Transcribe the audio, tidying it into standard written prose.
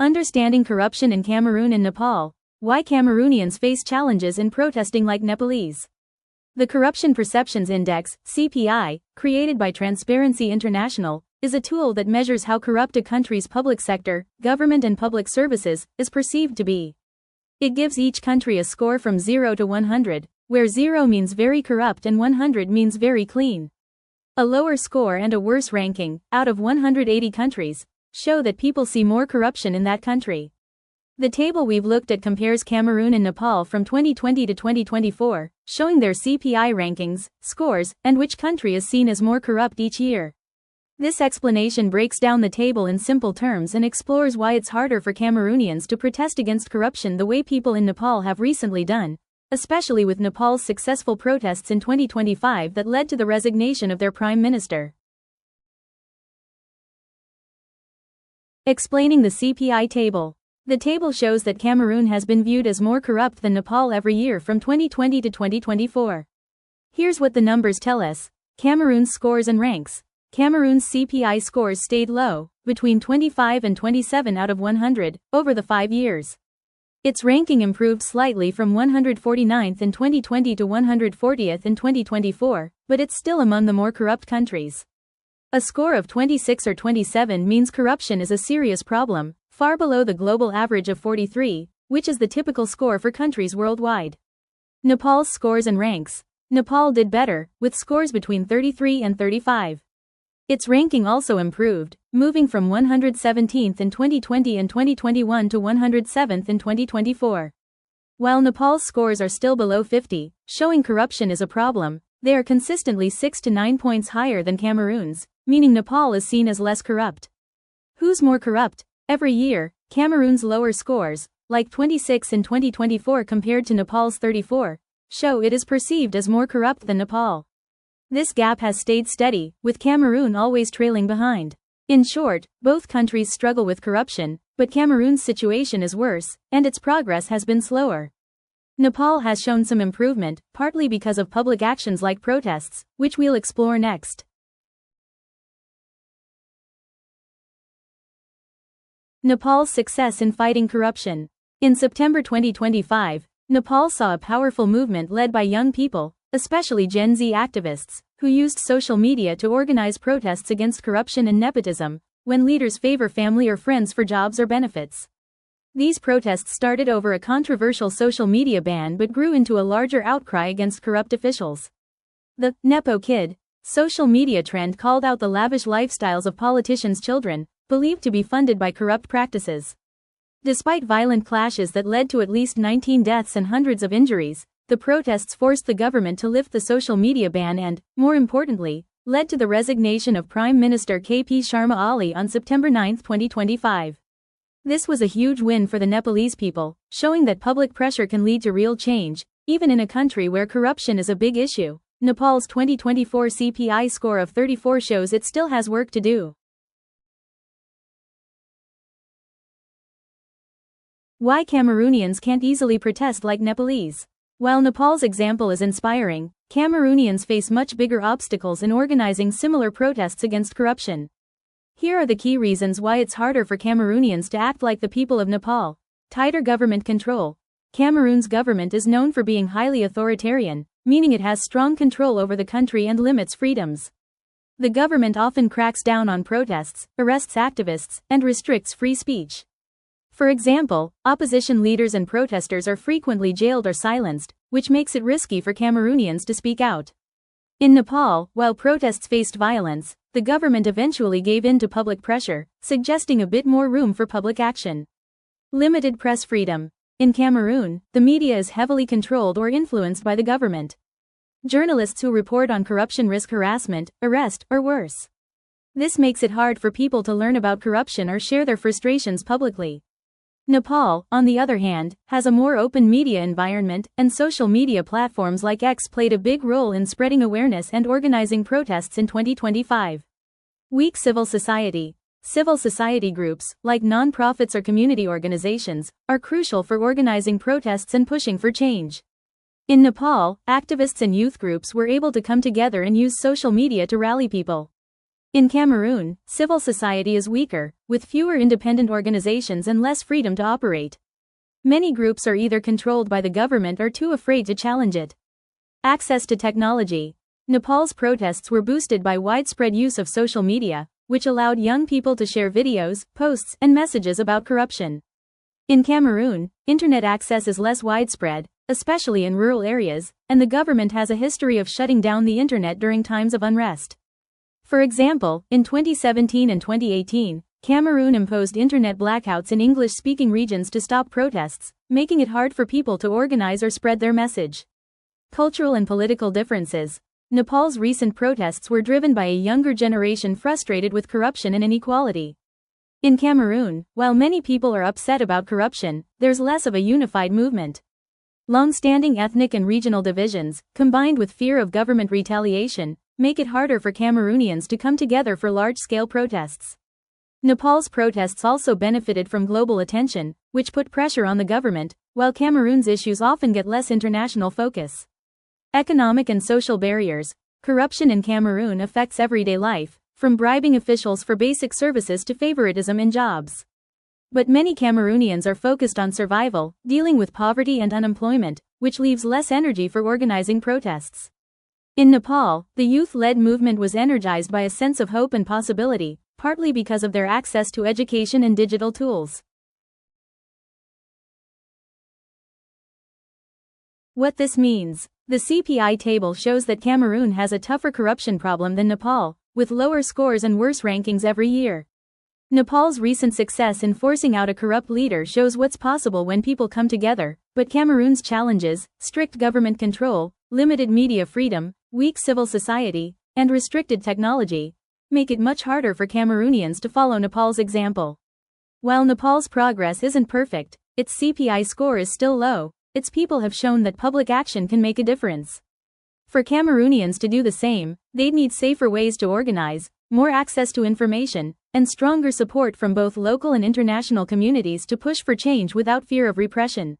Understanding corruption in Cameroon and Nepal. Why Cameroonians face challenges in protesting like Nepalese. The Corruption Perceptions Index, CPI, created by Transparency International, is a tool that measures how corrupt a country's public sector, government and public services, is perceived to be. It gives each country a score from 0 to 100, where 0 means very corrupt and 100 means very clean. A lower score and a worse ranking, out of 180 countries, show that people see more corruption in that country. The table we've looked at compares Cameroon and Nepal from 2020 to 2024, showing their CPI rankings, scores, and which country is seen as more corrupt each year. This explanation breaks down the table in simple terms and explores why it's harder for Cameroonians to protest against corruption the way people in Nepal have recently done, especially with Nepal's successful protests in 2025 that led to the resignation of their prime minister. Explaining the CPI table. The table shows that Cameroon has been viewed as more corrupt than Nepal every year from 2020 to 2024. Here's what the numbers tell us. Cameroon's scores and ranks. Cameroon's CPI scores stayed low, between 25 and 27 out of 100, over the 5 years. Its ranking improved slightly from 149th in 2020 to 140th in 2024, but it's still among the more corrupt countries. A score of 26 or 27 means corruption is a serious problem, far below the global average of 43, which is the typical score for countries worldwide. Nepal's scores and ranks. Nepal did better, with scores between 33 and 35. Its ranking also improved, moving from 117th in 2020 and 2021 to 107th in 2024. While Nepal's scores are still below 50, showing corruption is a problem, they are consistently 6 to 9 points higher than Cameroon's, meaning Nepal is seen as less corrupt. Who's more corrupt? Every year, Cameroon's lower scores, like 26 in 2024 compared to Nepal's 34, show it is perceived as more corrupt than Nepal. This gap has stayed steady, with Cameroon always trailing behind. In short, both countries struggle with corruption, but Cameroon's situation is worse, and its progress has been slower. Nepal has shown some improvement, partly because of public actions like protests, which we'll explore next. Nepal's success in fighting corruption. In September 2025, Nepal saw a powerful movement led by young people, especially Gen Z activists, who used social media to organize protests against corruption and nepotism, when leaders favor family or friends for jobs or benefits. These protests started over a controversial social media ban but grew into a larger outcry against corrupt officials. The Nepo Kid social media trend called out the lavish lifestyles of politicians' children, believed to be funded by corrupt practices. Despite violent clashes that led to at least 19 deaths and hundreds of injuries, the protests forced the government to lift the social media ban and, more importantly, led to the resignation of Prime Minister KP Sharma Oli on September 9, 2025. This was a huge win for the Nepalese people, showing that public pressure can lead to real change, even in a country where corruption is a big issue. Nepal's 2024 CPI score of 34 shows it still has work to do. Why Cameroonians can't easily protest like Nepalese. While Nepal's example is inspiring, Cameroonians face much bigger obstacles in organizing similar protests against corruption. Here are the key reasons why it's harder for Cameroonians to act like the people of Nepal. Tighter government control. Cameroon's government is known for being highly authoritarian, meaning it has strong control over the country and limits freedoms. The government often cracks down on protests, arrests activists, and restricts free speech. For example, opposition leaders and protesters are frequently jailed or silenced, which makes it risky for Cameroonians to speak out. In Nepal, while protests faced violence, the government eventually gave in to public pressure, suggesting a bit more room for public action. Limited press freedom. In Cameroon, the media is heavily controlled or influenced by the government. Journalists who report on corruption risk harassment, arrest, or worse. This makes it hard for people to learn about corruption or share their frustrations publicly. Nepal, on the other hand, has a more open media environment, and social media platforms like X played a big role in spreading awareness and organizing protests in 2025. Weak civil society. Civil society groups, like non-profits or community organizations, are crucial for organizing protests and pushing for change. In Nepal, activists and youth groups were able to come together and use social media to rally people. In Cameroon, civil society is weaker, with fewer independent organizations and less freedom to operate. Many groups are either controlled by the government or too afraid to challenge it. Access to technology. Nepal's protests were boosted by widespread use of social media, which allowed young people to share videos, posts, and messages about corruption. In Cameroon, internet access is less widespread, especially in rural areas, and the government has a history of shutting down the internet during times of unrest. For example, in 2017 and 2018, Cameroon imposed internet blackouts in English-speaking regions to stop protests, making it hard for people to organize or spread their message. Cultural and political differences. Nepal's recent protests were driven by a younger generation frustrated with corruption and inequality. In Cameroon, while many people are upset about corruption, there's less of a unified movement. Long-standing ethnic and regional divisions, combined with fear of government retaliation, make it harder for Cameroonians to come together for large-scale protests. Nepal's protests also benefited from global attention, which put pressure on the government, while Cameroon's issues often get less international focus. Economic and social barriers. Corruption in Cameroon affects everyday life, from bribing officials for basic services to favoritism in jobs. But many Cameroonians are focused on survival, dealing with poverty and unemployment, which leaves less energy for organizing protests. In Nepal, the youth-led movement was energized by a sense of hope and possibility, partly because of their access to education and digital tools. What this means. The CPI table shows that Cameroon has a tougher corruption problem than Nepal, with lower scores and worse rankings every year. Nepal's recent success in forcing out a corrupt leader shows what's possible when people come together, but Cameroon's challenges, strict government control, limited media freedom, weak civil society, and restricted technology, make it much harder for Cameroonians to follow Nepal's example. While Nepal's progress isn't perfect, its CPI score is still low, its people have shown that public action can make a difference. For Cameroonians to do the same, they'd need safer ways to organize, more access to information, and stronger support from both local and international communities to push for change without fear of repression.